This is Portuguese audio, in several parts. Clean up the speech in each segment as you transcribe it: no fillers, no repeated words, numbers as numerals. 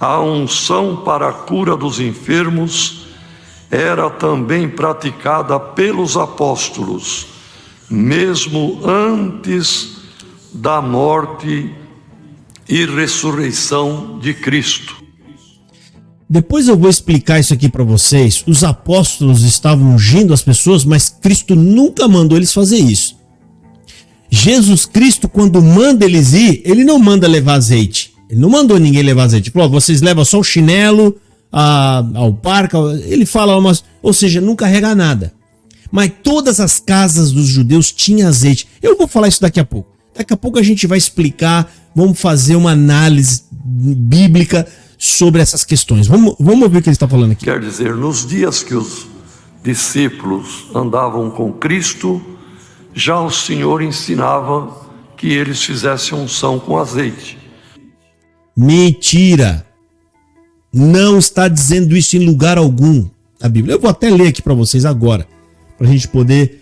A unção para a cura dos enfermos era também praticada pelos apóstolos, mesmo antes da morte e ressurreição de Cristo. Depois eu vou explicar isso aqui para vocês. Os apóstolos estavam ungindo as pessoas, mas Cristo nunca mandou eles fazer isso. Jesus Cristo, quando manda eles ir, ele não manda levar azeite. Ele não mandou ninguém levar azeite. Falou, vocês levam só o chinelo ao parque. Ele fala ou seja, não carrega nada. Mas todas as casas dos judeus tinham azeite. Eu vou falar isso daqui a pouco. Daqui a pouco a gente vai explicar, vamos fazer uma análise bíblica sobre essas questões. Vamos ver o que ele está falando aqui. Quer dizer, nos dias que os discípulos andavam com Cristo, já o Senhor ensinava que eles fizessem unção com azeite. Mentira! Não está dizendo isso em lugar algum na Bíblia. Eu vou até ler aqui para vocês agora, para a gente poder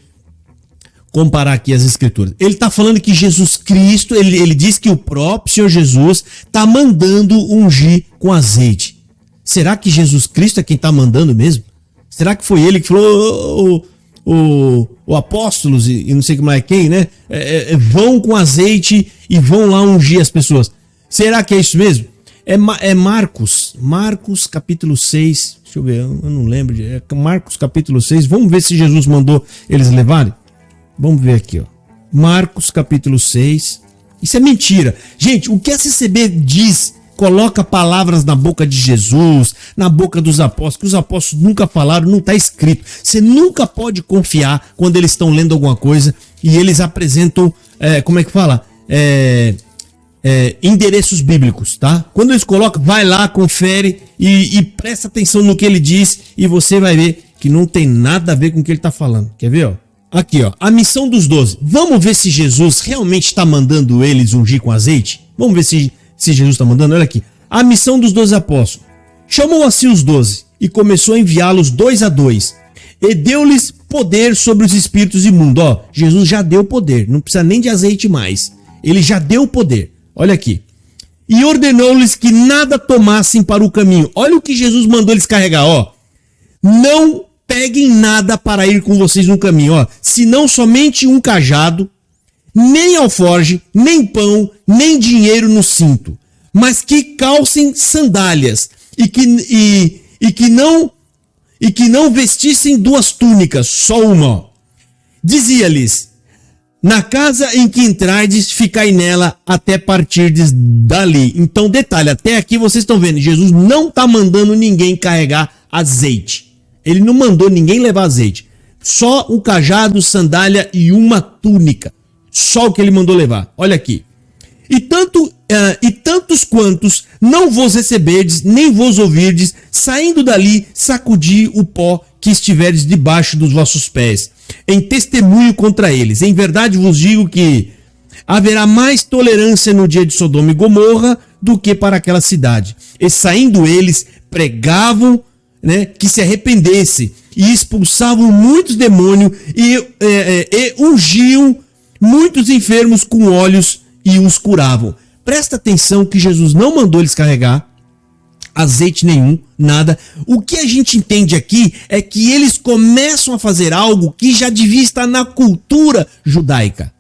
comparar aqui as escrituras. Ele está falando que Jesus Cristo, ele diz que o próprio Senhor Jesus está mandando ungir com azeite. Será que Jesus Cristo é quem está mandando mesmo? Será que foi ele que falou, o apóstolos e não sei como é quem, né? Vão com azeite e vão lá ungir as pessoas. Será que é isso mesmo? É Marcos capítulo 6, deixa eu ver, eu não lembro, Marcos capítulo 6, vamos ver se Jesus mandou eles levarem? Vamos ver aqui, ó. Marcos capítulo 6. Isso é mentira. Gente, o que a CCB diz, coloca palavras na boca de Jesus, na boca dos apóstolos, que os apóstolos nunca falaram, não está escrito. Você nunca pode confiar quando eles estão lendo alguma coisa e eles apresentam, como é que fala? Endereços bíblicos, tá? Quando eles colocam, vai lá, confere e presta atenção no que ele diz e você vai ver que não tem nada a ver com o que ele está falando. Quer ver, ó? Aqui, ó, a missão dos 12. Vamos ver se Jesus realmente está mandando eles ungir com azeite? Vamos ver se Jesus está mandando? Olha aqui. A missão dos 12 apóstolos. Chamou assim os 12 e começou a enviá-los 2 a 2. E deu-lhes poder sobre os espíritos imundos. Ó, Jesus já deu poder, não precisa nem de azeite mais. Ele já deu poder. Olha aqui. E ordenou-lhes que nada tomassem para o caminho. Olha o que Jesus mandou eles carregar, ó. Não peguem nada para ir com vocês no caminho, ó, senão somente um cajado, nem alforge, nem pão, nem dinheiro no cinto, mas que calcem sandálias e que não vestissem 2 túnicas, só uma. Ó. Dizia-lhes: na casa em que entrardes, ficai nela até partirdes dali. Então, detalhe, até aqui vocês estão vendo, Jesus não está mandando ninguém carregar azeite. Ele não mandou ninguém levar azeite. Só um cajado, sandália e uma túnica. Só o que ele mandou levar. Olha aqui. E tantos quantos não vos receberdes, nem vos ouvirdes, saindo dali, sacudi o pó que estiveres debaixo dos vossos pés, em testemunho contra eles. Em verdade vos digo que haverá mais tolerância no dia de Sodoma e Gomorra do que para aquela cidade. E saindo eles, pregavam, né, que se arrependesse, e expulsavam muitos demônios e ungiam muitos enfermos com óleos e os curavam. Presta atenção que Jesus não mandou eles carregar azeite nenhum, nada. O que a gente entende aqui é que eles começam a fazer algo que já devia estar na cultura judaica.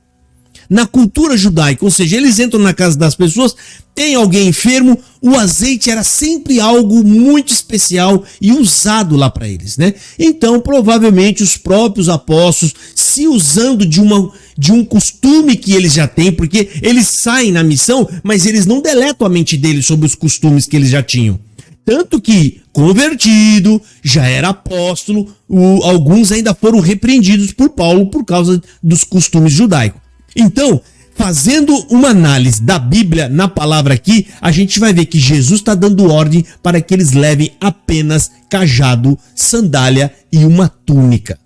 Na cultura judaica, ou seja, eles entram na casa das pessoas, tem alguém enfermo, o azeite era sempre algo muito especial e usado lá para eles, né? Então, provavelmente, os próprios apóstolos, se usando de um costume que eles já têm, porque eles saem na missão, mas eles não deletam a mente deles sobre os costumes que eles já tinham. Tanto que, convertido, já era apóstolo, alguns ainda foram repreendidos por Paulo por causa dos costumes judaicos. Então, fazendo uma análise da Bíblia na palavra aqui, a gente vai ver que Jesus está dando ordem para que eles levem apenas cajado, sandália e uma túnica.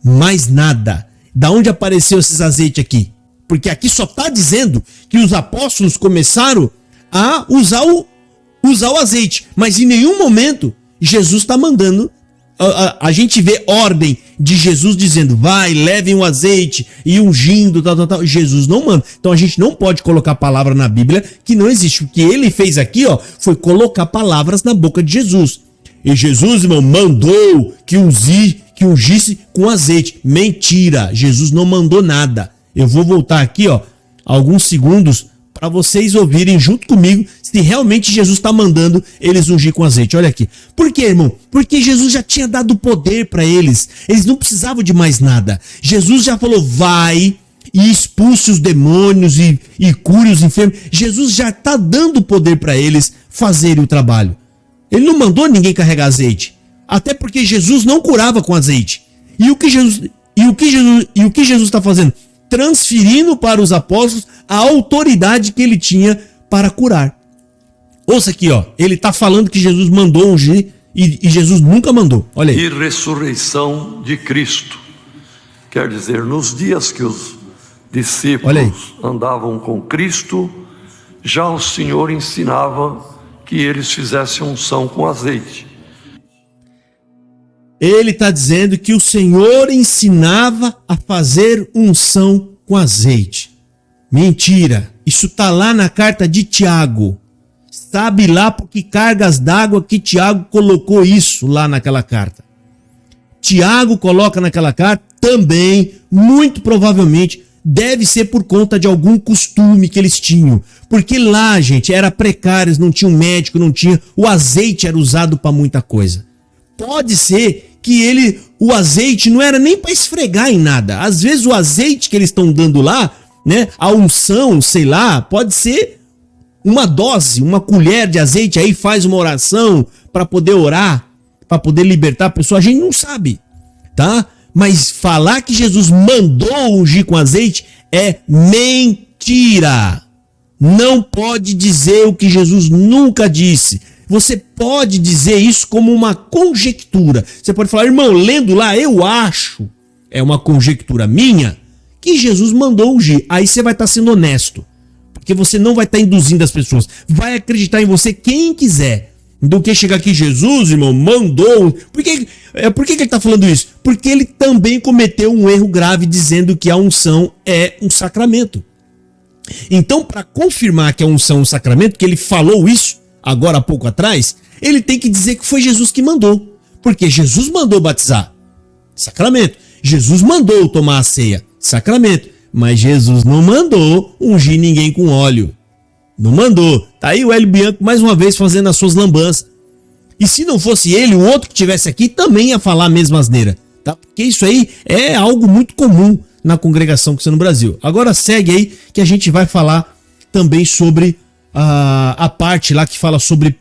Mais nada. Da onde apareceu esses azeites aqui? Porque aqui só está dizendo que os apóstolos começaram a usar o azeite, mas em nenhum momento Jesus está mandando. A gente vê ordem de Jesus dizendo, vai, levem o azeite e ungindo, tal. Jesus não manda. Então a gente não pode colocar palavra na Bíblia que não existe. O que ele fez aqui, ó, foi colocar palavras na boca de Jesus. E Jesus, irmão, mandou que ungisse com azeite. Mentira, Jesus não mandou nada. Eu vou voltar aqui, ó, alguns segundos para vocês ouvirem junto comigo se realmente Jesus está mandando eles ungir com azeite. Olha aqui. Por quê, irmão? Porque Jesus já tinha dado poder para eles. Eles não precisavam de mais nada. Jesus já falou, vai e expulse os demônios e cure os enfermos. Jesus já está dando poder para eles fazerem o trabalho. Ele não mandou ninguém carregar azeite. Até porque Jesus não curava com azeite. E o que Jesus está fazendo? Transferindo para os apóstolos a autoridade que ele tinha para curar. Ouça aqui, ó. Ele está falando que Jesus mandou ungir e Jesus nunca mandou. Olha aí. E ressurreição de Cristo. Quer dizer, nos dias que os discípulos andavam com Cristo, já o Senhor ensinava que eles fizessem unção com azeite. Ele está dizendo que o Senhor ensinava a fazer unção com azeite. Mentira. Isso está lá na carta de Tiago. Sabe lá por que cargas d'água que Tiago colocou isso lá naquela carta. Tiago coloca naquela carta também, muito provavelmente, deve ser por conta de algum costume que eles tinham. Porque lá, gente, era precário, não tinha um médico, não tinha... O azeite era usado para muita coisa. Pode ser que o azeite não era nem para esfregar em nada. Às vezes o azeite que eles estão dando lá, né, a unção, sei lá, pode ser uma dose, uma colher de azeite, aí faz uma oração para poder orar, para poder libertar a pessoa. A gente não sabe, tá? Mas falar que Jesus mandou ungir com azeite é mentira. Não pode dizer o que Jesus nunca disse. Você pode dizer isso como uma conjectura. Você pode falar, irmão, lendo lá, eu acho, é uma conjectura minha, que Jesus mandou ungir. Aí você vai estar sendo honesto. Porque você não vai estar induzindo as pessoas. Vai acreditar em você quem quiser. Do que chegar aqui, Jesus, irmão, mandou. Por que ele está falando isso? Porque ele também cometeu um erro grave dizendo que a unção é um sacramento. Então, para confirmar que a unção é um sacramento, que ele falou isso agora há pouco atrás, ele tem que dizer que foi Jesus que mandou. Porque Jesus mandou batizar, sacramento. Jesus mandou tomar a ceia, sacramento. Mas Jesus não mandou ungir ninguém com óleo. Não mandou. Tá aí o Hélio Bianco mais uma vez fazendo as suas lambanças. E se não fosse ele, o outro que estivesse aqui também ia falar a mesma asneira. Tá? Porque isso aí é algo muito comum na congregação cristã no Brasil. Agora segue aí que a gente vai falar também sobre a parte lá que fala sobre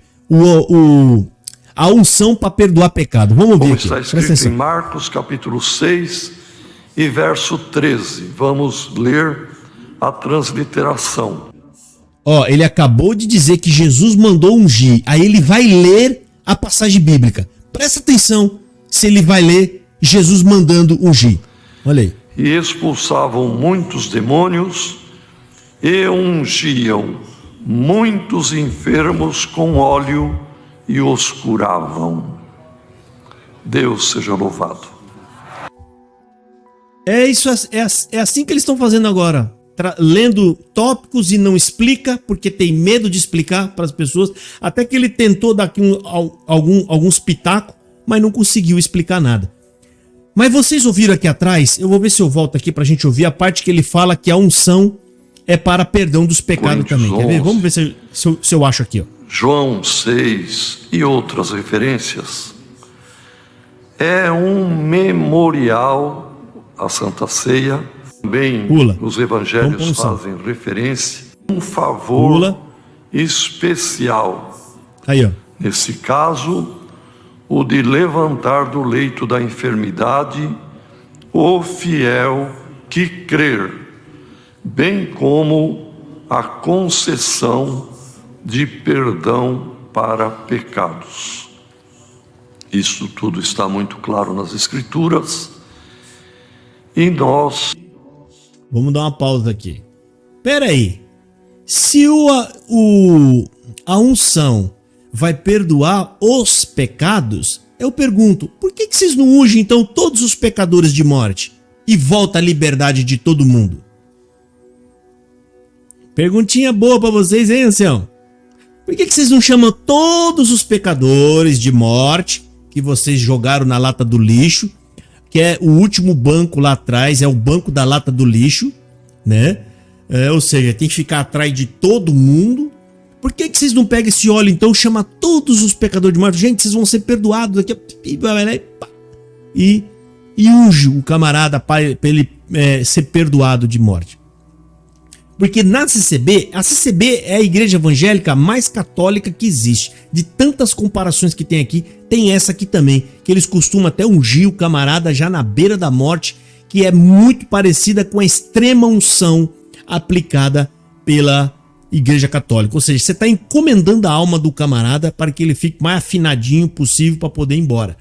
a unção para perdoar pecado. Vamos ver como aqui. Está escrito em Marcos capítulo 6 e verso 13. Vamos ler a transliteração. Ó, ele acabou de dizer que Jesus mandou ungir. Aí ele vai ler a passagem bíblica. Presta atenção se ele vai ler Jesus mandando ungir. Olha aí. E expulsavam muitos demônios e ungiam muitos enfermos com óleo e os curavam. Deus seja louvado. É isso, é assim que eles estão fazendo agora. Lendo tópicos e não explica, porque tem medo de explicar para as pessoas. Até que ele tentou dar aqui alguns pitacos, mas não conseguiu explicar nada. Mas vocês ouviram aqui atrás, eu vou ver se eu volto aqui para a gente ouvir a parte que ele fala que a unção é para perdão dos pecados também. Quer ver? Vamos ver se eu acho aqui. Ó. João 6 e outras referências. É um memorial à Santa Ceia. Também os evangelhos fazem referência. Um favor especial. Aí, ó. Nesse caso, o de levantar do leito da enfermidade o fiel que crer, bem como a concessão de perdão para pecados. Isso tudo está muito claro nas Escrituras. E nós... Vamos dar uma pausa aqui. Pera aí. Se a unção vai perdoar os pecados, eu pergunto, por que vocês não ungem então todos os pecadores de morte e volta a liberdade de todo mundo? Perguntinha boa pra vocês, hein, ancião? Por que vocês não chamam todos os pecadores de morte que vocês jogaram na lata do lixo, que é o último banco lá atrás, é o banco da lata do lixo, né? Ou seja, tem que ficar atrás de todo mundo. Por que vocês não pegam esse óleo então, chama todos os pecadores de morte? Gente, vocês vão ser perdoados daqui e unge o camarada para ele ser perdoado de morte. Porque na CCB, a CCB é a igreja evangélica mais católica que existe. De tantas comparações que tem aqui, tem essa aqui também, que eles costumam até ungir o camarada já na beira da morte, que é muito parecida com a extrema unção aplicada pela igreja católica. Ou seja, você está encomendando a alma do camarada para que ele fique mais afinadinho possível para poder ir embora,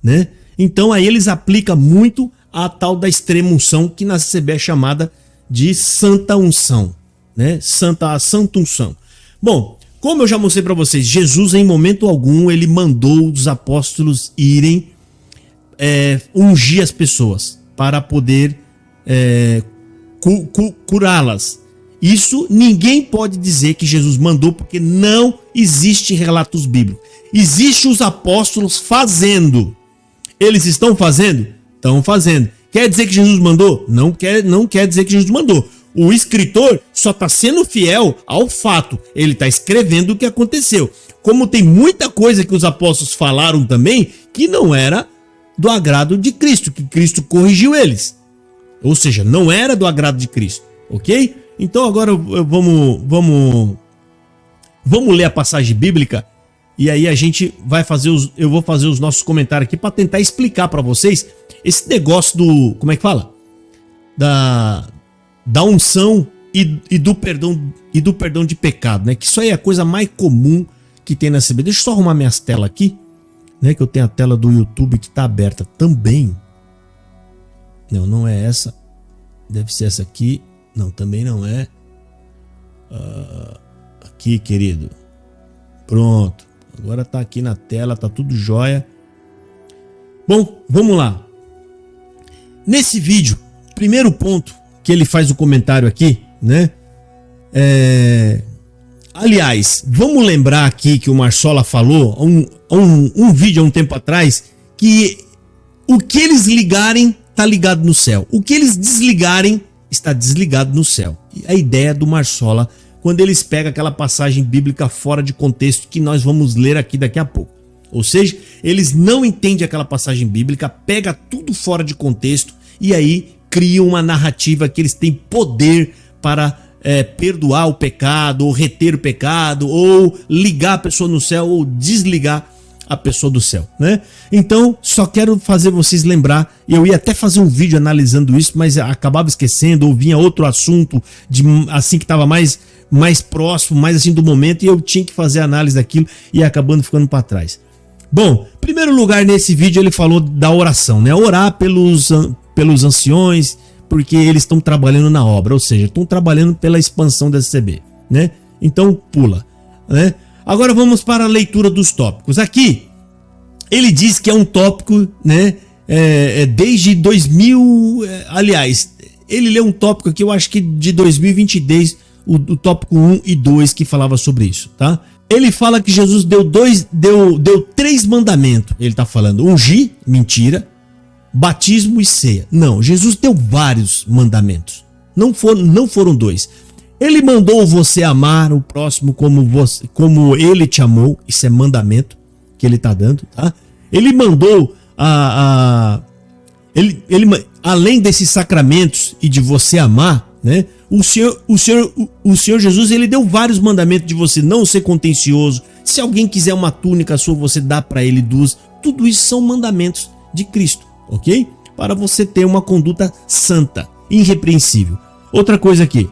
né? Então aí eles aplicam muito a tal da extrema unção, que na CCB é chamada de santa unção, né? Santa unção. Bom, como eu já mostrei para vocês, Jesus em momento algum ele mandou os apóstolos irem ungir as pessoas para poder curá-las. Isso ninguém pode dizer que Jesus mandou, porque não existe relatos bíblicos. Existem os apóstolos fazendo. Eles estão fazendo? Estão fazendo. Quer dizer que Jesus mandou? Não quer dizer que Jesus mandou. O escritor só está sendo fiel ao fato. Ele está escrevendo o que aconteceu. Como tem muita coisa que os apóstolos falaram também que não era do agrado de Cristo, que Cristo corrigiu eles. Ou seja, não era do agrado de Cristo, ok? Então agora vamos ler a passagem bíblica e aí a gente vai fazer eu vou fazer os nossos comentários aqui para tentar explicar para vocês esse negócio do, como é que fala? Da unção e do perdão de pecado, né? Que isso aí é a coisa mais comum que tem na CB. Deixa eu só arrumar minhas telas aqui, né? Que eu tenho a tela do YouTube que está aberta também. Não é essa. Deve ser essa aqui. Não, também não é. Aqui, querido. Pronto. Agora tá aqui na tela, tá tudo jóia. Bom, vamos lá. Nesse vídeo, primeiro ponto que ele faz o comentário aqui, né? Aliás, vamos lembrar aqui que o Marsola falou um vídeo há um tempo atrás, que o que eles ligarem tá ligado no céu. O que eles desligarem está desligado no céu. E a ideia do Marsola, quando eles pegam aquela passagem bíblica fora de contexto que nós vamos ler aqui daqui a pouco. Ou seja, eles não entendem aquela passagem bíblica, pega tudo fora de contexto e aí criam uma narrativa que eles têm poder para perdoar o pecado, ou reter o pecado, ou ligar a pessoa no céu, ou desligar a pessoa do céu, né? Então, só quero fazer vocês lembrar, eu ia até fazer um vídeo analisando isso, mas acabava esquecendo, ou vinha outro assunto, assim que estava mais próximo, mais assim do momento, e eu tinha que fazer a análise daquilo e acabando ficando para trás. Bom, em primeiro lugar, nesse vídeo ele falou da oração, né? Orar pelos anciões, porque eles estão trabalhando na obra, ou seja, estão trabalhando pela expansão da CCB, né? Então, pula, né? Agora vamos para a leitura dos tópicos. Aqui, ele diz que é um tópico, né? Desde 2000, aliás, ele leu um tópico aqui, eu acho que de 2022, o tópico 1 e 2 que falava sobre isso, tá? Ele fala que Jesus deu 3 mandamentos. Ele tá falando ungir, mentira, batismo e ceia. Não, Jesus deu vários mandamentos. Não foram 2. Ele mandou você amar o próximo como ele te amou. Isso é mandamento que ele tá dando, tá? Ele mandou além desses sacramentos e de você amar, né? O Senhor Jesus, ele deu vários mandamentos de você não ser contencioso. Se alguém quiser uma túnica sua, você dá para ele 2. Tudo isso são mandamentos de Cristo, ok? Para você ter uma conduta santa, irrepreensível. Outra coisa aqui.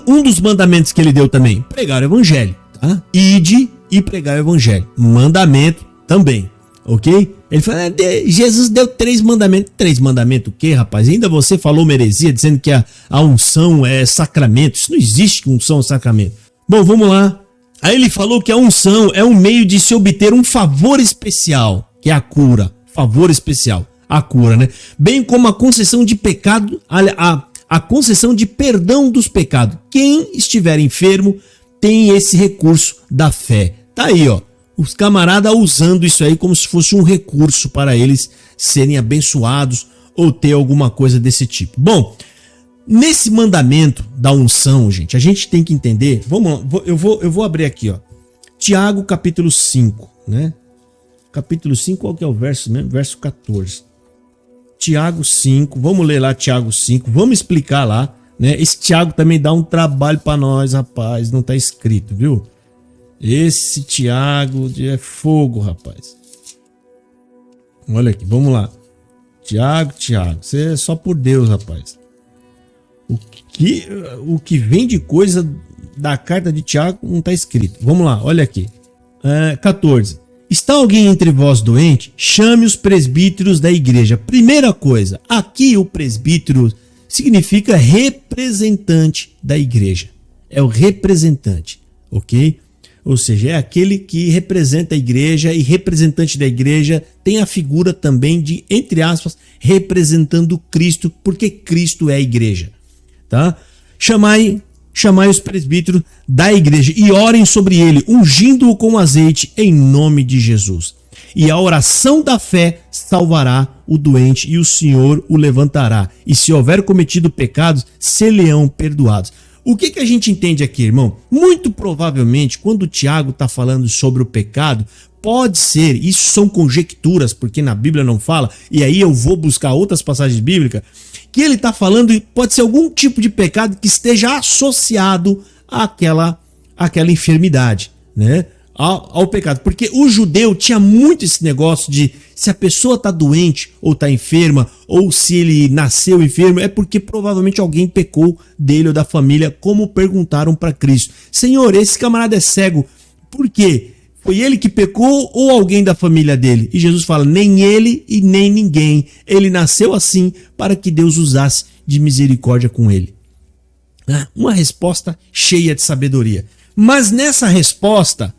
Um dos mandamentos que ele deu também, pregar o evangelho, tá? Ide e pregar o evangelho. Mandamento também, ok? Ele fala, Jesus deu 3 mandamentos. 3 mandamentos o quê, rapaz? Ainda você falou uma heresia dizendo que a unção é sacramento. Isso não existe, unção é sacramento. Bom, vamos lá. Aí ele falou que a unção é um meio de se obter um favor especial. que é a cura, favor especial, a cura, né? Bem como a concessão de pecado, a concessão de perdão dos pecados. Quem estiver enfermo tem esse recurso da fé. Tá aí, ó, os camaradas usando isso aí como se fosse um recurso para eles serem abençoados ou ter alguma coisa desse tipo. Bom, nesse mandamento da unção, gente, a gente tem que entender, vamos lá, eu vou abrir aqui, ó, Tiago capítulo 5, né? Capítulo 5, qual que é o verso mesmo? Verso 14. Tiago 5, vamos ler lá Tiago 5, vamos explicar lá, né? Esse Tiago também dá um trabalho para nós, rapaz, não tá escrito, viu? Esse Tiago é fogo, rapaz. Olha aqui, vamos lá. Tiago, você é só por Deus, rapaz. O que vem de coisa da carta de Tiago não está escrito. Vamos lá, olha aqui. 14. Está alguém entre vós doente? Chame os presbíteros da igreja. Primeira coisa, aqui o presbítero significa representante da igreja. É o representante, ok? Ou seja, é aquele que representa a igreja, e representante da igreja tem a figura também de, entre aspas, representando Cristo, porque Cristo é a igreja, tá? Chamai os presbíteros da igreja e orem sobre ele, ungindo-o com azeite em nome de Jesus. E a oração da fé salvará o doente e o Senhor o levantará. E se houver cometido pecados, se-lhe-ão perdoados. O que a gente entende aqui, irmão? Muito provavelmente, quando o Tiago está falando sobre o pecado, pode ser, isso são conjecturas, porque na Bíblia não fala, e aí eu vou buscar outras passagens bíblicas, que ele está falando, pode ser algum tipo de pecado que esteja associado àquela enfermidade, né? Ao pecado, porque o judeu tinha muito esse negócio de se a pessoa está doente ou está enferma, ou se ele nasceu enfermo, é porque provavelmente alguém pecou dele ou da família, como perguntaram para Cristo. Senhor, esse camarada é cego, por quê? Foi ele que pecou ou alguém da família dele? E Jesus fala, nem ele e nem ninguém. Ele nasceu assim para que Deus usasse de misericórdia com ele. Uma resposta cheia de sabedoria. Mas nessa resposta,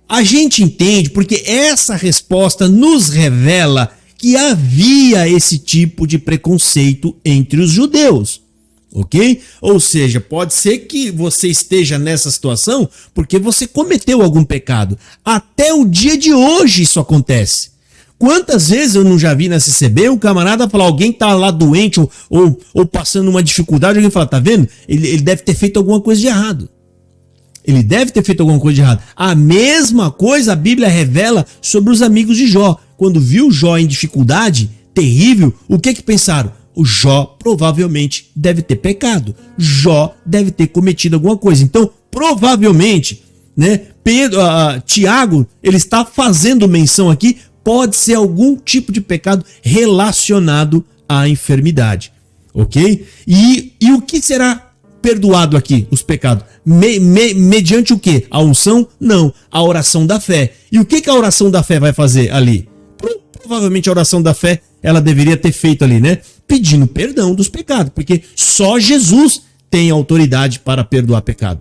a gente entende, porque essa resposta nos revela que havia esse tipo de preconceito entre os judeus, ok? Ou seja, pode ser que você esteja nessa situação porque você cometeu algum pecado. Até o dia de hoje isso acontece. Quantas vezes eu não já vi na CCB um camarada falar, alguém tá lá doente ou passando uma dificuldade, alguém fala, tá vendo? Ele deve ter feito alguma coisa de errado. Ele deve ter feito alguma coisa de errado. A mesma coisa a Bíblia revela sobre os amigos de Jó. Quando viu Jó em dificuldade terrível, o que pensaram? O Jó provavelmente deve ter pecado. Jó deve ter cometido alguma coisa. Então, provavelmente, né, Tiago, ele está fazendo menção aqui, pode ser algum tipo de pecado relacionado à enfermidade. Ok? E o que será perdoado aqui, os pecados? Mediante o quê? A unção? Não, a oração da fé. E o que a oração da fé vai fazer ali? Provavelmente a oração da fé, ela deveria ter feito ali, né? Pedindo perdão dos pecados, porque só Jesus tem autoridade para perdoar pecado.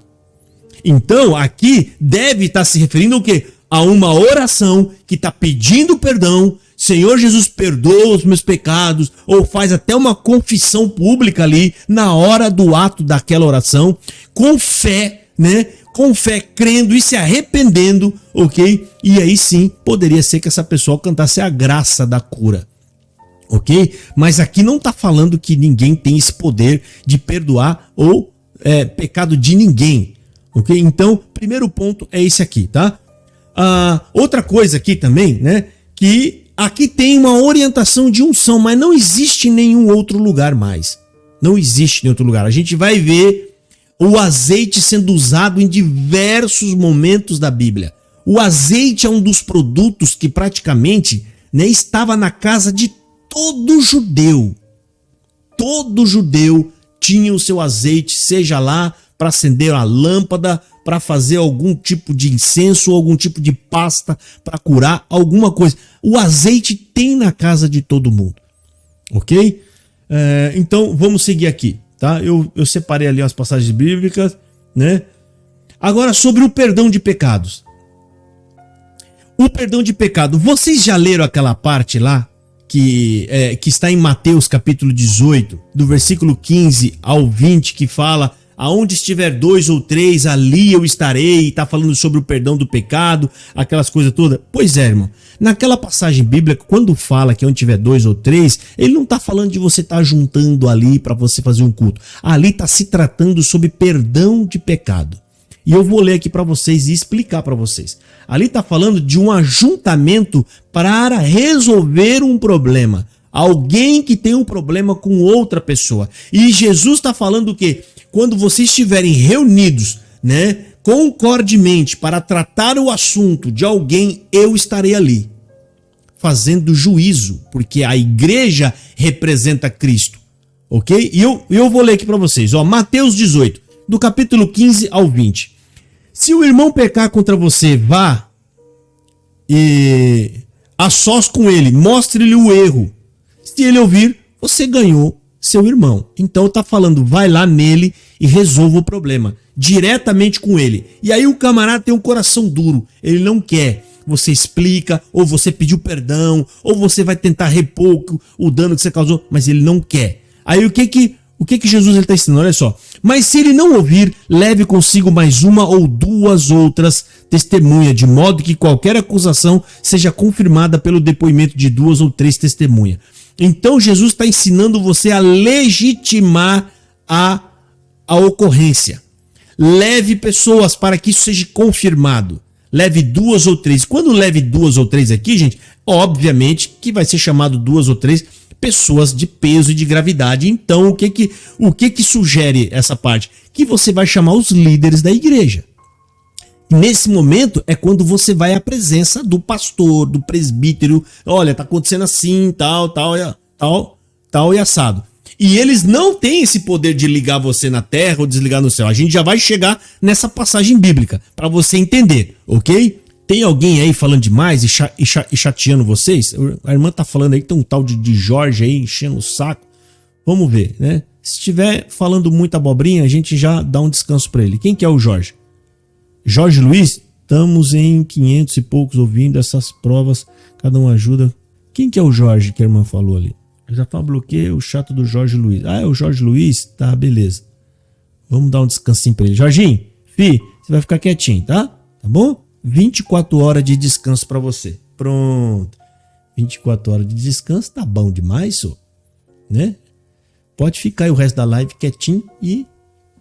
Então, aqui deve estar se referindo ao quê? A uma oração que está pedindo perdão. Senhor Jesus, perdoa os meus pecados, ou faz até uma confissão pública ali na hora do ato daquela oração, com fé, né? Com fé, crendo e se arrependendo, ok? E aí sim, poderia ser que essa pessoa alcançasse a graça da cura, ok? Mas aqui não está falando que ninguém tem esse poder de perdoar ou pecado de ninguém, ok? Então, primeiro ponto é esse aqui, tá? Outra coisa aqui também, né? Que aqui tem uma orientação de unção, mas não existe em nenhum outro lugar mais. Não existe em outro lugar. A gente vai ver o azeite sendo usado em diversos momentos da Bíblia. O azeite é um dos produtos que praticamente, né, estava na casa de todo judeu. Todo judeu tinha o seu azeite, seja lá para acender a lâmpada, para fazer algum tipo de incenso, ou algum tipo de pasta para curar alguma coisa. O azeite tem na casa de todo mundo, ok? Então vamos seguir aqui, tá? Eu separei ali umas passagens bíblicas, né? Agora sobre o perdão de pecados. O perdão de pecado. Vocês já leram aquela parte lá que está em Mateus capítulo 18, do versículo 15 ao 20, que fala: aonde estiver 2 ou 3, ali eu estarei, e tá falando sobre o perdão do pecado, aquelas coisas todas. Pois é, irmão, naquela passagem bíblica, quando fala que onde tiver 2 ou 3, ele não tá falando de você estar juntando ali para você fazer um culto. Ali tá se tratando sobre perdão de pecado. E eu vou ler aqui para vocês e explicar para vocês. Ali tá falando de um ajuntamento para resolver um problema. Alguém que tem um problema com outra pessoa. E Jesus está falando o quê? Quando vocês estiverem reunidos, né, concordemente para tratar o assunto de alguém, eu estarei ali, fazendo juízo, porque a igreja representa Cristo, ok? E eu vou ler aqui para vocês, ó, Mateus 18, do capítulo 15 ao 20. Se o irmão pecar contra você, vá e a sós com ele, mostre-lhe o erro. Se ele ouvir, você ganhou seu irmão. Então tá falando, vai lá nele e resolva o problema diretamente com ele. E aí o camarada tem um coração duro, ele não quer. Você explica, ou você pediu perdão, ou você vai tentar repor o dano que você causou, mas ele não quer. Aí o que que Jesus está ensinando? Olha só. Mas se ele não ouvir, leve consigo mais uma ou duas outras testemunhas, de modo que qualquer acusação seja confirmada pelo depoimento de 2 ou 3 testemunhas. Então Jesus está ensinando você a legitimar a ocorrência. Leve pessoas para que isso seja confirmado. Leve 2 ou 3. Quando leve 2 ou 3 aqui, gente, obviamente que vai ser chamado 2 ou 3 pessoas de peso e de gravidade. Então, o que sugere essa parte? Que você vai chamar os líderes da igreja. Nesse momento é quando você vai à presença do pastor, do presbítero. Olha, tá acontecendo assim, tal e assado. E eles não têm esse poder de ligar você na terra ou desligar no céu. A gente já vai chegar nessa passagem bíblica para você entender, ok? Tem alguém aí falando demais e chateando vocês? A irmã tá falando aí que tem um tal de Jorge aí enchendo o saco. Vamos ver, né? Se estiver falando muita abobrinha, a gente já dá um descanso para ele. Quem que é o Jorge? Jorge Luiz? Estamos em 500 e poucos ouvindo essas provas. Cada um ajuda. Quem que é o Jorge que a irmã falou ali? Eu já falo, bloqueio o chato do Jorge Luiz. Ah, é o Jorge Luiz? Tá, beleza. Vamos dar um descansinho pra ele. Jorginho, você vai ficar quietinho, tá? Tá bom? 24 horas de descanso pra você. Pronto. 24 horas de descanso, tá bom demais, senhor. Né? Pode ficar aí o resto da live quietinho e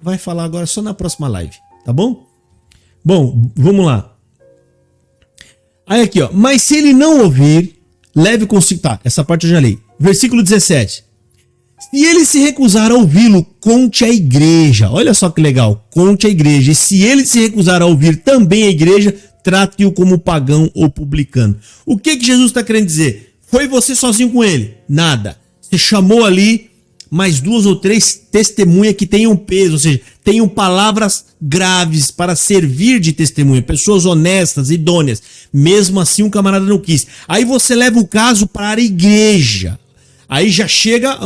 vai falar agora só na próxima live, tá bom? Bom, vamos lá. Aí aqui, ó. Mas se ele não ouvir, leve consigo... Tá, essa parte eu já li. Versículo 17. Se ele se recusar a ouvi-lo, conte à igreja. Olha só que legal. Conte à igreja. E se ele se recusar a ouvir também a igreja, trate-o como pagão ou publicano. O que Jesus está querendo dizer? Foi você sozinho com ele? Nada. Você chamou ali mais 2 ou 3 testemunhas que tenham peso, ou seja, tenham palavras graves para servir de testemunha, pessoas honestas, idôneas. Mesmo assim, um camarada não quis. Aí você leva o caso para a igreja. Aí já chega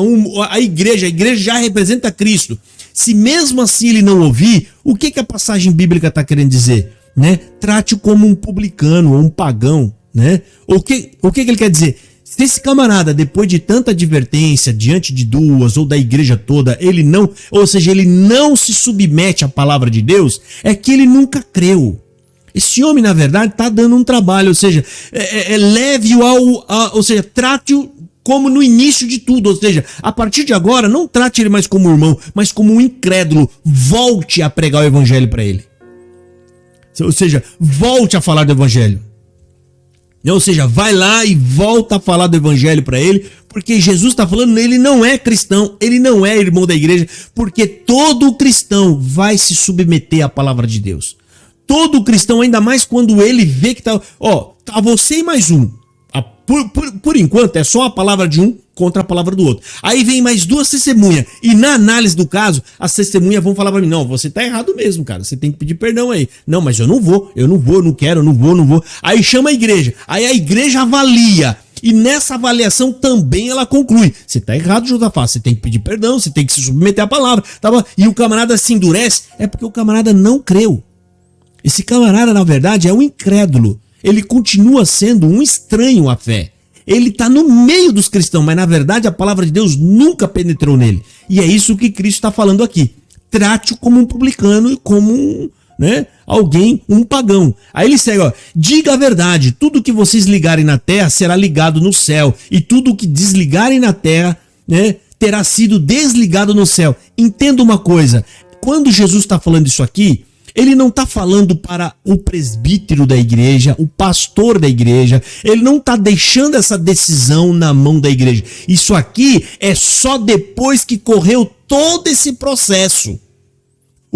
a igreja já representa Cristo. Se mesmo assim ele não ouvir, o que a passagem bíblica está querendo dizer? Né? Trate-o como um publicano ou um pagão. Né? O que ele quer dizer? Se esse camarada, depois de tanta advertência diante de 2 ou da igreja toda, ele não se submete à palavra de Deus, é que ele nunca creu. Esse homem, na verdade, está dando um trabalho, ou seja, leve-o ou seja, trate-o como no início de tudo, ou seja, a partir de agora, não trate ele mais como irmão, mas como um incrédulo. Volte a pregar o evangelho para ele. Ou seja, volte a falar do evangelho. Ou seja, vai lá e volta a falar do evangelho para ele, porque Jesus está falando, ele não é cristão, ele não é irmão da igreja, porque todo cristão vai se submeter à palavra de Deus. Todo cristão, ainda mais quando ele vê que tá você e mais um. Por enquanto é só a palavra de um contra a palavra do outro. Aí vem mais 2 testemunhas. E na análise do caso, as testemunhas vão falar pra mim: não, você tá errado mesmo, cara. Você tem que pedir perdão aí. Não, mas eu não vou, não quero, não vou. Aí chama a igreja. Aí a igreja avalia. E nessa avaliação também ela conclui: você tá errado, Josafá. Você tem que pedir perdão, você tem que se submeter à palavra. Tá bom? E o camarada se endurece, é porque o camarada não creu. Esse camarada, na verdade, é um incrédulo. ele continua sendo um estranho à fé. Ele está no meio dos cristãos, mas na verdade a palavra de Deus nunca penetrou nele. E é isso que Cristo está falando aqui. Trate-o como um publicano e como alguém, um pagão. Aí ele segue, ó, diga a verdade, tudo que vocês ligarem na terra será ligado no céu, e tudo que desligarem na terra, terá sido desligado no céu. Entenda uma coisa, quando Jesus está falando isso aqui, ele não está falando para o presbítero da igreja, o pastor da igreja, ele não está deixando essa decisão na mão da igreja. Isso aqui é só depois que correu todo esse processo.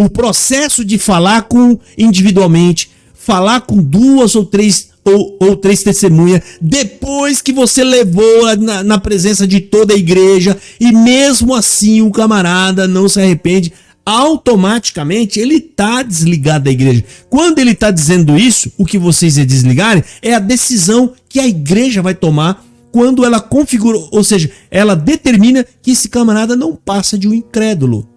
O processo de falar com individualmente, falar com duas ou três testemunhas, depois que você levou na presença de toda a igreja, e mesmo assim o camarada não se arrepende, automaticamente ele está desligado da igreja. Quando ele está dizendo isso, o que vocês desligarem é a decisão que a igreja vai tomar quando ela configura, ou seja, ela determina que esse camarada não passa de um incrédulo.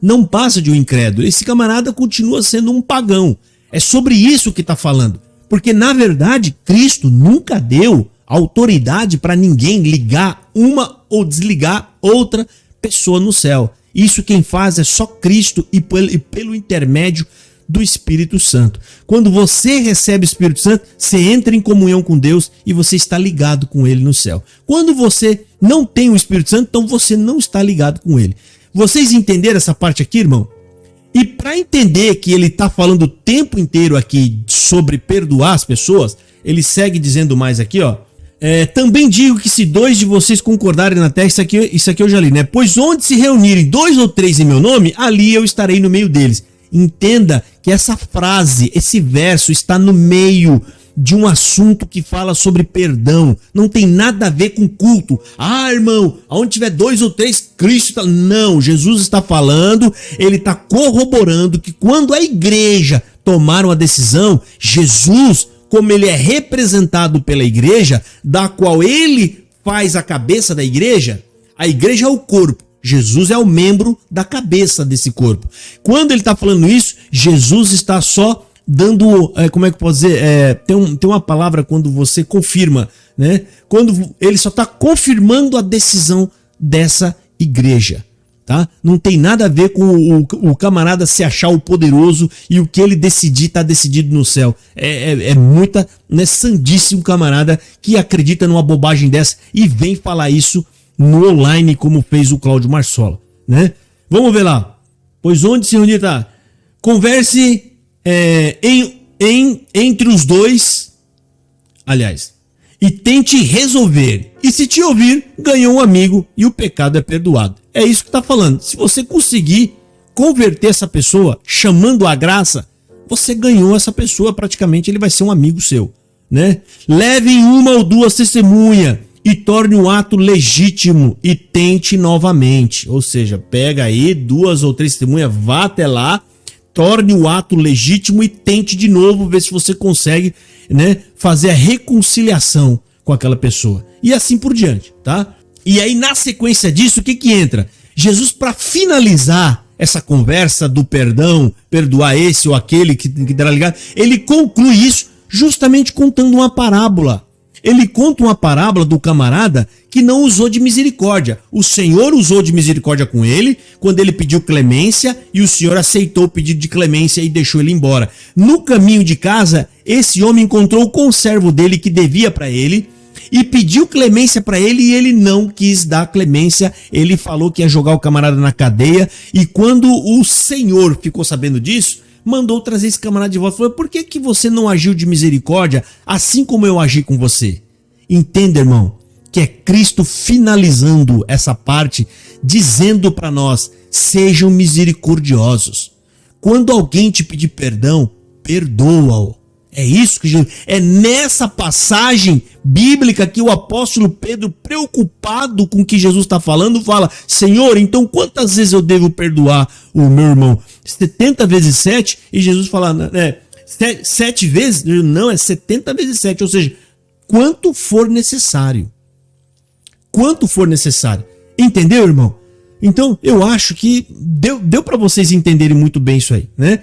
Não passa de um incrédulo. Esse camarada continua sendo um pagão. É sobre isso que está falando. Porque, na verdade, Cristo nunca deu autoridade para ninguém ligar uma ou desligar outra pessoa no céu. Isso quem faz é só Cristo e pelo intermédio do Espírito Santo. Quando você recebe o Espírito Santo, você entra em comunhão com Deus e você está ligado com Ele no céu. Quando você não tem o Espírito Santo, então você não está ligado com Ele. Vocês entenderam essa parte aqui, irmão? E para entender que ele está falando o tempo inteiro aqui sobre perdoar as pessoas, ele segue dizendo mais aqui, ó. Também digo que se 2 de vocês concordarem na terra, isso aqui eu já li, né? Pois onde se reunirem 2 ou 3 em meu nome, ali eu estarei no meio deles. Entenda que essa frase, esse verso está no meio de um assunto que fala sobre perdão. Não tem nada a ver com culto. Ah, irmão, aonde tiver 2 ou 3, Cristo está... Não, Jesus está falando, ele está corroborando que quando a igreja tomar uma decisão, Jesus, como ele é representado pela igreja, da qual ele faz a cabeça da igreja, a igreja é o corpo, Jesus é o membro da cabeça desse corpo. Quando ele está falando isso, Jesus está só dando, como é que eu posso dizer, tem uma palavra quando você confirma, né? Quando ele só está confirmando a decisão dessa igreja. Tá? Não tem nada a ver com o camarada se achar o poderoso e o que ele decidir está decidido no céu. É muita, né, sandíssimo camarada que acredita numa bobagem dessa e vem falar isso no online como fez o Cláudio Marsola, né? Vamos ver lá. Pois onde se reunir, tá? Converse entre os dois, aliás, e tente resolver. E se te ouvir, ganhou um amigo e o pecado é perdoado. É isso que está falando. Se você conseguir converter essa pessoa, chamando a graça, você ganhou essa pessoa, praticamente ele vai ser um amigo seu, né? Levem 1 ou 2 testemunhas e torne o ato legítimo e tente novamente. Ou seja, pega aí 2 ou 3 testemunhas, vá até lá, torne o ato legítimo e tente de novo ver se você consegue, né, fazer a reconciliação com aquela pessoa. E assim por diante, tá? E aí, na sequência disso, o que entra? Jesus, para finalizar essa conversa do perdão, perdoar esse ou aquele que terá ligado, ele conclui isso justamente contando uma parábola. Ele conta uma parábola do camarada que não usou de misericórdia. O Senhor usou de misericórdia com ele quando ele pediu clemência e o Senhor aceitou o pedido de clemência e deixou ele embora. No caminho de casa, esse homem encontrou o conservo dele que devia para ele e pediu clemência para ele e ele não quis dar clemência. Ele falou que ia jogar o camarada na cadeia e quando o Senhor ficou sabendo disso, mandou trazer esse camarada de volta. Falou, por que você não agiu de misericórdia assim como eu agi com você? Entenda, irmão, que é Cristo finalizando essa parte, dizendo para nós, sejam misericordiosos. Quando alguém te pedir perdão, perdoa-o. É isso que Jesus... É nessa passagem bíblica que o apóstolo Pedro, preocupado com o que Jesus está falando, fala, Senhor, então quantas vezes eu devo perdoar o meu irmão? 70 vezes 7? E Jesus fala, 7 vezes? Não, é 70 vezes 7, ou seja, quanto for necessário. Quanto for necessário. Entendeu, irmão? Então, eu acho que deu para vocês entenderem muito bem isso aí, né?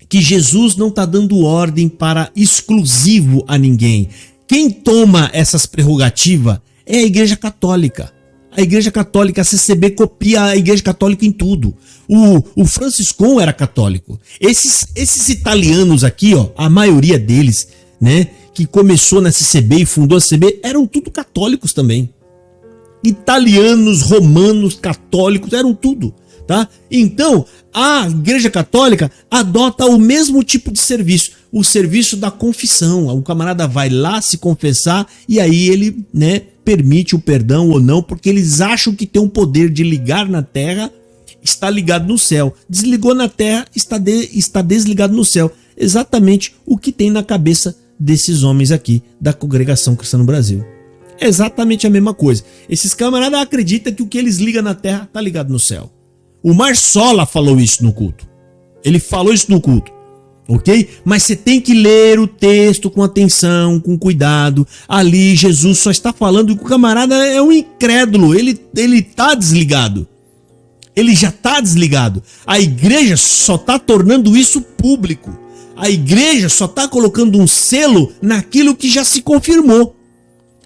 que Jesus não está dando ordem para exclusivo a ninguém. Quem toma essas prerrogativas é a Igreja Católica. A Igreja Católica, a CCB, copia a Igreja Católica em tudo. O Franciscão era católico. Esses italianos aqui, ó, a maioria deles, né, que começou na CCB e fundou a CCB, eram tudo católicos também. Italianos, romanos, católicos, eram tudo, tá? Então, a Igreja Católica adota o mesmo tipo de serviço, o serviço da confissão. O camarada vai lá se confessar e aí ele, né, permite o perdão ou não, porque eles acham que tem um poder de ligar na terra, está ligado no céu. Desligou na terra, está desligado no céu. Exatamente o que tem na cabeça desses homens aqui da Congregação Cristã no Brasil. É exatamente a mesma coisa. Esses camaradas acreditam que o que eles ligam na terra está ligado no céu. O Marsola falou isso no culto. Ele falou isso no culto. Ok? Mas você tem que ler o texto com atenção, com cuidado. Ali Jesus só está falando que o camarada é um incrédulo. Ele está desligado. Ele já está desligado. A igreja só está tornando isso público. A igreja só está colocando um selo naquilo que já se confirmou.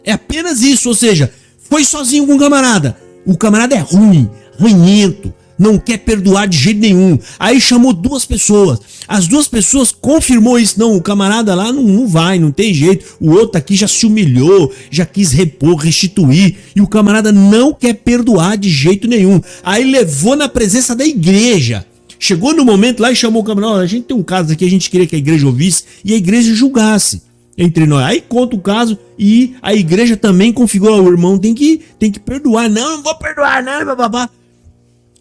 É apenas isso, ou seja, foi sozinho com o camarada. O camarada é ruim, ranhento, não quer perdoar de jeito nenhum. Aí chamou duas pessoas. As duas pessoas confirmou isso. Não, o camarada lá não vai, não tem jeito. O outro aqui já se humilhou, já quis repor, restituir. E o camarada não quer perdoar de jeito nenhum. Aí levou na presença da igreja. Chegou no momento lá e chamou o camarada. Olha, a gente tem um caso aqui, a gente queria que a igreja ouvisse e a igreja julgasse entre nós. Aí conta o caso e a igreja também configura. O irmão tem que perdoar. Não vou perdoar, não, babá.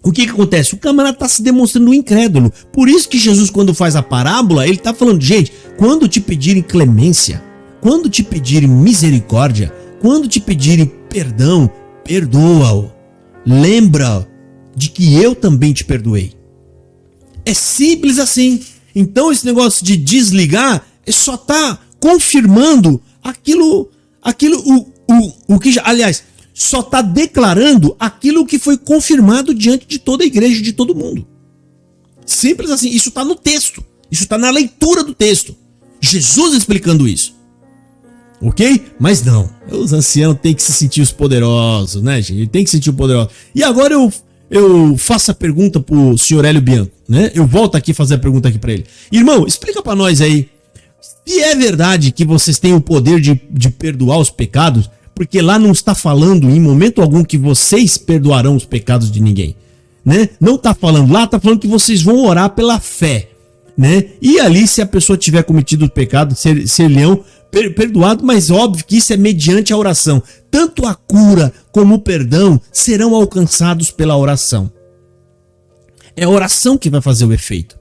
O que acontece? O camarada está se demonstrando um incrédulo. Por isso que Jesus, quando faz a parábola, ele está falando, gente, quando te pedirem clemência, quando te pedirem misericórdia, quando te pedirem perdão, perdoa-o. Lembra de que eu também te perdoei. É simples assim. Então esse negócio de desligar só está confirmando aquilo o que já, aliás, só está declarando aquilo que foi confirmado diante de toda a igreja, de todo mundo. Simples assim, isso está no texto, isso está na leitura do texto. Jesus explicando isso. Ok? Mas não, os anciãos têm que se sentir os poderosos, né, gente? Tem que se sentir o poderoso. E agora eu faço a pergunta pro senhor Hélio Bianco, né? Eu volto aqui fazer a pergunta aqui para ele. Irmão, explica para nós aí, se é verdade que vocês têm o poder de perdoar os pecados, porque lá não está falando em momento algum que vocês perdoarão os pecados de ninguém, né? Não está falando lá, está falando que vocês vão orar pela fé, né? E ali, se a pessoa tiver cometido o pecado, ser-lhe-ão perdoado, mas óbvio que isso é mediante a oração. Tanto a cura como o perdão serão alcançados pela oração. É a oração que vai fazer o efeito.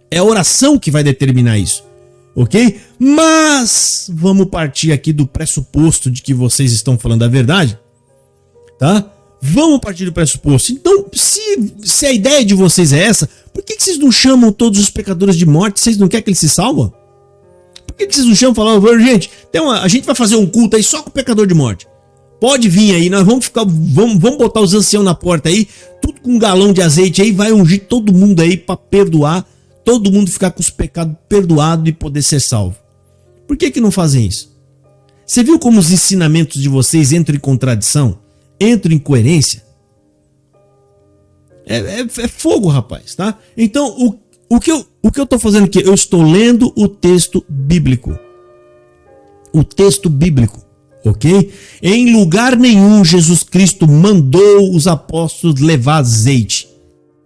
É a oração que vai determinar isso. Ok? Mas vamos partir aqui do pressuposto de que vocês estão falando a verdade, tá? Vamos partir do pressuposto. Então, se a ideia de vocês é essa, por que vocês não chamam todos os pecadores de morte? Vocês não querem que eles se salvam? Por que vocês não chamam e falam, gente, a gente vai fazer um culto aí só com o pecador de morte? Pode vir aí, nós vamos botar os anciãos na porta aí, tudo com um galão de azeite aí, vai ungir todo mundo aí para perdoar, todo mundo ficar com os pecados perdoados e poder ser salvo. Por que não fazem isso? Você viu como os ensinamentos de vocês entram em contradição? Entram em incoerência? É fogo, rapaz, tá? Então, o que eu tô fazendo aqui? Eu estou lendo o texto bíblico. O texto bíblico, ok? Em lugar nenhum, Jesus Cristo mandou os apóstolos levar azeite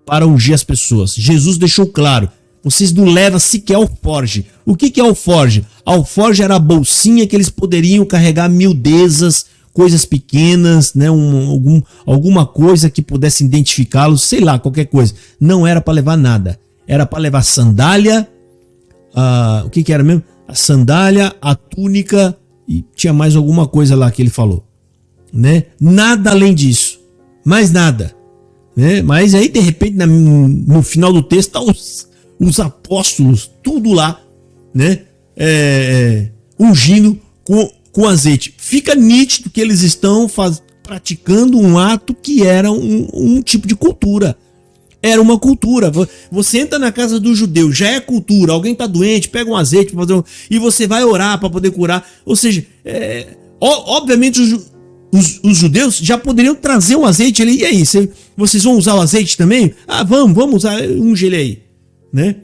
para ungir as pessoas. Jesus deixou claro, vocês não levam sequer alforge. O que é alforge? Alforge era a bolsinha que eles poderiam carregar miudezas, coisas pequenas, né? Alguma coisa que pudesse identificá-los, sei lá, qualquer coisa. Não era para levar nada. Era para levar sandália, o que era mesmo? A sandália, a túnica e tinha mais alguma coisa lá que ele falou, né? Nada além disso, mais nada, né? Mas aí de repente no final do texto tá os apóstolos tudo lá, né? Ungindo com azeite. Fica nítido que eles estão praticando um ato que era um tipo de cultura. Era uma cultura. Você entra na casa do judeu, já é cultura. Alguém está doente, pega um azeite pra fazer e você vai orar para poder curar. Ou seja, obviamente os judeus já poderiam trazer um azeite ali. E aí, vocês vão usar o azeite também? Ah, vamos usar, unge ele aí, né?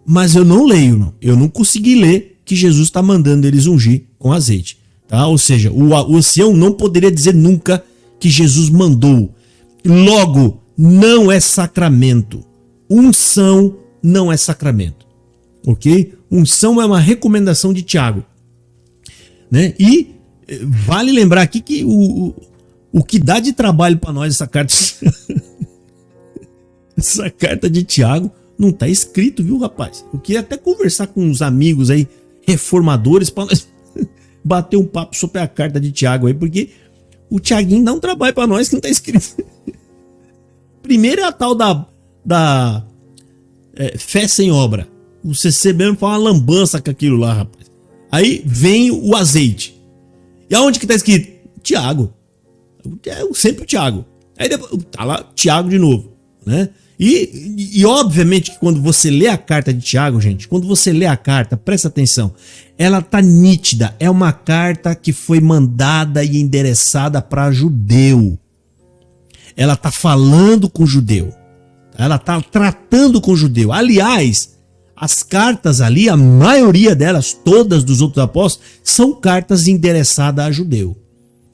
Mas eu não leio, não. Eu não consegui ler que Jesus está mandando eles ungir com azeite, tá? Ou seja, o ancião não poderia dizer nunca que Jesus mandou. Logo, não é sacramento. Unção não é sacramento, ok? Unção é uma recomendação de Tiago, né? E vale lembrar aqui que o que dá de trabalho para nós essa carta essa carta de Tiago não tá escrito, viu, rapaz? Eu queria até conversar com uns amigos aí reformadores para nós bater um papo sobre a carta de Tiago aí, porque o Tiaguinho dá um trabalho para nós que não tá escrito. Primeiro é a tal da fé sem obra. O CC mesmo faz uma lambança com aquilo lá, rapaz. Aí vem o azeite. E aonde que tá escrito? Tiago. Sempre o Tiago. Aí depois tá lá Tiago de novo, né? E obviamente que quando você lê a carta de Tiago, gente, quando você lê a carta, presta atenção, ela tá nítida. É uma carta que foi mandada e endereçada para judeu. Ela tá falando com judeu. Ela tá tratando com judeu. Aliás, as cartas ali, a maioria delas, todas dos outros apóstolos, são cartas endereçadas a judeu.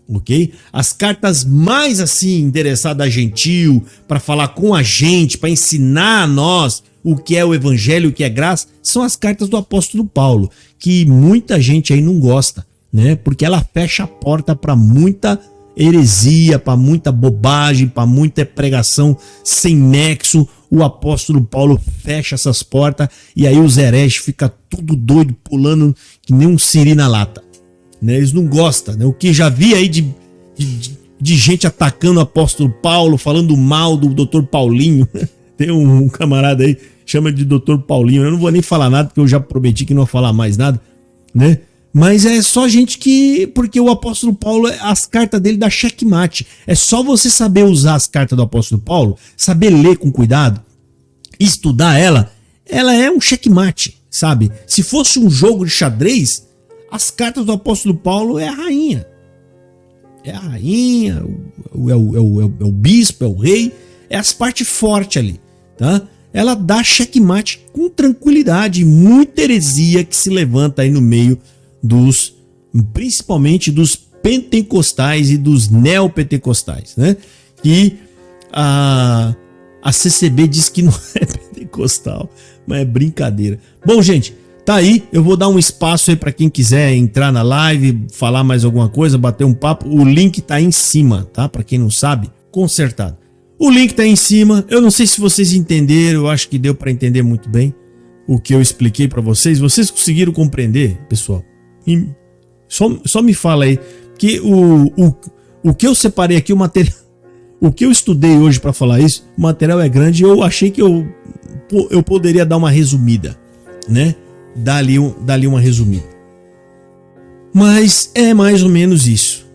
Ok? As cartas mais assim endereçadas a gentil, para falar com a gente, para ensinar a nós o que é o evangelho, o que é graça, são as cartas do apóstolo Paulo, que muita gente aí não gosta, né? Porque ela fecha a porta para muita heresia, para muita bobagem, para muita pregação sem nexo. O apóstolo Paulo fecha essas portas e aí os hereges ficam tudo doido, pulando que nem um siri na lata. Né, eles não gostam, né? O que já vi aí de gente atacando o apóstolo Paulo, falando mal do doutor Paulinho. Tem um camarada aí, chama de doutor Paulinho. Eu não vou nem falar nada, porque eu já prometi que não vou falar mais nada, né? Mas é só gente que... Porque o apóstolo Paulo, as cartas dele dá checkmate. É só você saber usar as cartas do apóstolo Paulo, saber ler com cuidado, estudar ela é um checkmate, sabe? Se fosse um jogo de xadrez... As cartas do apóstolo Paulo é a rainha. É a rainha, é o bispo, é o rei, é as partes fortes ali, tá? Ela dá checkmate com tranquilidade, muita heresia que se levanta aí no meio principalmente dos pentecostais e dos neopentecostais, né? Que a CCB diz que não é pentecostal, mas é brincadeira. Bom, gente, tá aí, eu vou dar um espaço aí para quem quiser entrar na live, falar mais alguma coisa, bater um papo. O link tá aí em cima, tá? Para quem não sabe, consertado. O link tá aí em cima. Eu não sei se vocês entenderam, eu acho que deu para entender muito bem o que eu expliquei para vocês. Vocês conseguiram compreender, pessoal? E só me fala aí que o que eu separei aqui, o material, o que eu estudei hoje para falar isso, o material é grande. Eu achei que eu poderia dar uma resumida, né? Dá ali uma resumida. Mas é mais ou menos isso.